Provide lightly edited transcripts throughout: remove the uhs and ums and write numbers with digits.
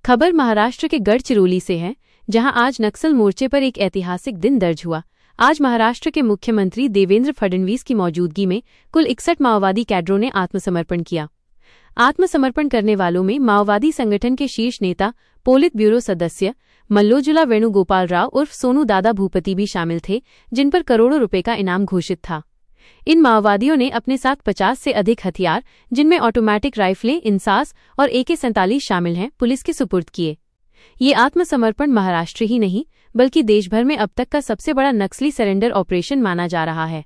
खबर महाराष्ट्र के गढ़चिरौली से है, जहां आज नक्सल मोर्चे पर एक ऐतिहासिक दिन दर्ज हुआ। आज महाराष्ट्र के मुख्यमंत्री देवेंद्र फडणवीस की मौजूदगी में कुल 61 माओवादी कैडरों ने आत्मसमर्पण किया। आत्मसमर्पण करने वालों में माओवादी संगठन के शीर्ष नेता, पोलित ब्यूरो सदस्य मल्लोजुला वेणुगोपाल राव उर्फ सोनू दादा भूपति भी शामिल थे, जिन पर करोड़ों रुपए का इनाम घोषित था। इन माओवादियों ने अपने साथ 50 से अधिक हथियार, जिनमें ऑटोमेटिक राइफलें, इंसास और AK-47 शामिल हैं, पुलिस के सुपुर्द किए। ये आत्मसमर्पण महाराष्ट्र ही नहीं, बल्कि देशभर में अब तक का सबसे बड़ा नक्सली सरेंडर ऑपरेशन माना जा रहा है।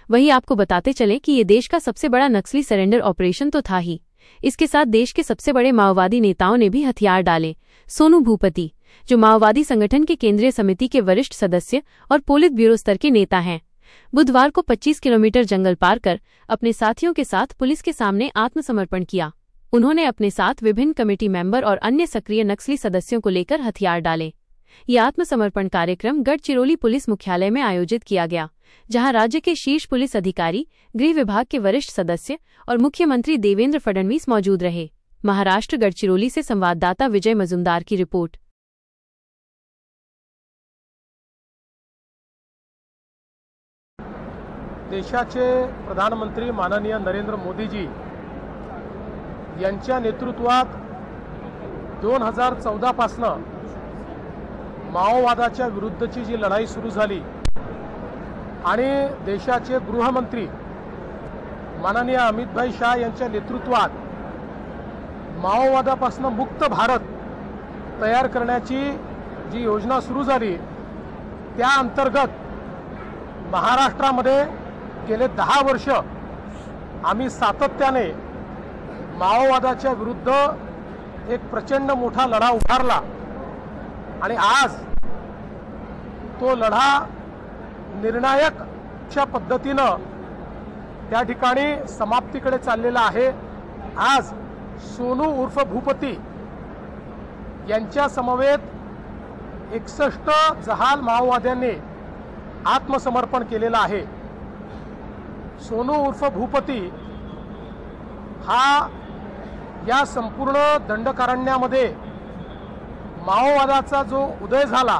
वहीं आपको बताते चलें कि ये देश का सबसे बड़ा नक्सली सरेंडर ऑपरेशन तो था ही, इसके साथ देश के सबसे बड़े माओवादी नेताओं ने भी हथियार डाले। सोनू भूपति, जो माओवादी संगठन के केंद्रीय समिति के वरिष्ठ सदस्य और पोलित ब्यूरो स्तर के नेता हैं, बुधवार को 25 किलोमीटर जंगल पार कर अपने साथियों के साथ पुलिस के सामने आत्मसमर्पण किया। उन्होंने अपने साथ विभिन्न कमेटी मेंबर और अन्य सक्रिय नक्सली सदस्यों को लेकर हथियार डाले। ये आत्मसमर्पण कार्यक्रम गढ़चिरौली पुलिस मुख्यालय में आयोजित किया गया, जहां राज्य के शीर्ष पुलिस अधिकारी, गृह विभाग के वरिष्ठ सदस्य और मुख्यमंत्री देवेंद्र फडणवीस मौजूद रहे। महाराष्ट्र गढ़चिरौली से संवाददाता विजय मजुमदार की रिपोर्ट। देशाचे प्रधानमंत्री माननीय नरेंद्र मोदीजी यांच्या नेतृत्वात 2014 पासून माओवादाच्या विरुद्धची जी लढाई सुरू झाली आणि देशाचे गृहमंत्री माननीय अमितभाई शाह यांच्या नेतृत्वात माओवादापासून मुक्त भारत तयार करण्याची जी योजना सुरू झाली, त्या अंतर्गत महाराष्ट्रामध्ये गेले 10 वर्ष आम्ही सातत्याने माओवादाच्या विरुद्ध एक प्रचंड मोठा लढा उभारला आणि आज तो लढा निर्णायकच्या पद्धतीनं त्या ठिकाणी समाप्तीकडे चाललेला आहे। आज सोनू उर्फ भूपती यांच्या समवेत 61 जहाल माओवाद्यांनी आत्मसमर्पण केलेलं आहे। सोनू उर्फ भूपती हा या संपूर्ण दंडकारण्यामध्ये माओवादाचा जो उदय झाला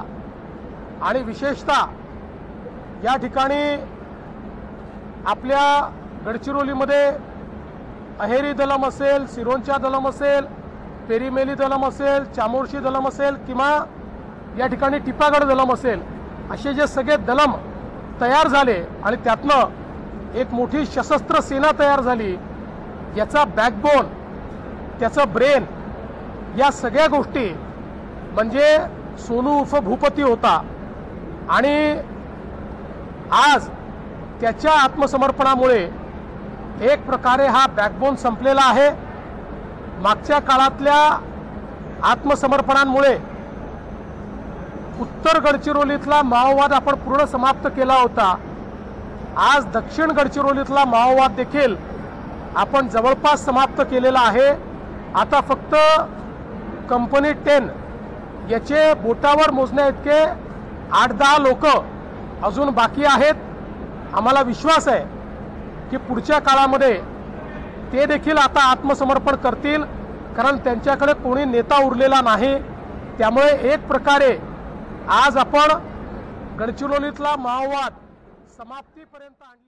आणि विशेषतः या ठिकाणी आपल्या गडचिरोलीमध्ये अहेरी दलम असेल, सिरोंचा दलम असेल, पेरीमेली दलम असेल, चामोर्शी दलम असेल किंवा या ठिकाणी टिपागड दलम असेल, असे जे सगळे दलम तयार झाले आणि त्यातनं एक मोठी सशस्त्र सेना तयार झाली। याचा बॅकबोन, त्याचा ब्रेन, या सगळ्या गोष्टी म्हणजे सोनू उर्फ भूपती होता आणि आज त्याच्या आत्मसमर्पणामुळे एक प्रकारे हा बॅकबोन संपलेला आहे। मागच्या काळातल्या आत्मसमर्पणांमुळे उत्तर गडचिरोलीतला माओवाद आपण पूर्ण समाप्त केला होता। आज दक्षिण गडचिरोलीतला माओवाद देखील आपण जवळपास समाप्त केलेला आहे। आता फक्त कंपनी 10 याचे बोटावर मोजण्या इतके 8-10 लोक अजून बाकी आहेत। आम्हाला विश्वास आहे की पुढच्या काळामध्ये ते देखील आता आत्मसमर्पण करतील, कारण त्यांच्याकडे कोणी नेता उरलेला नाही। त्यामुळे एक प्रकारे आज आपण गडचिरोलीतला माओवाद समाप्तीपर्यंत आणला।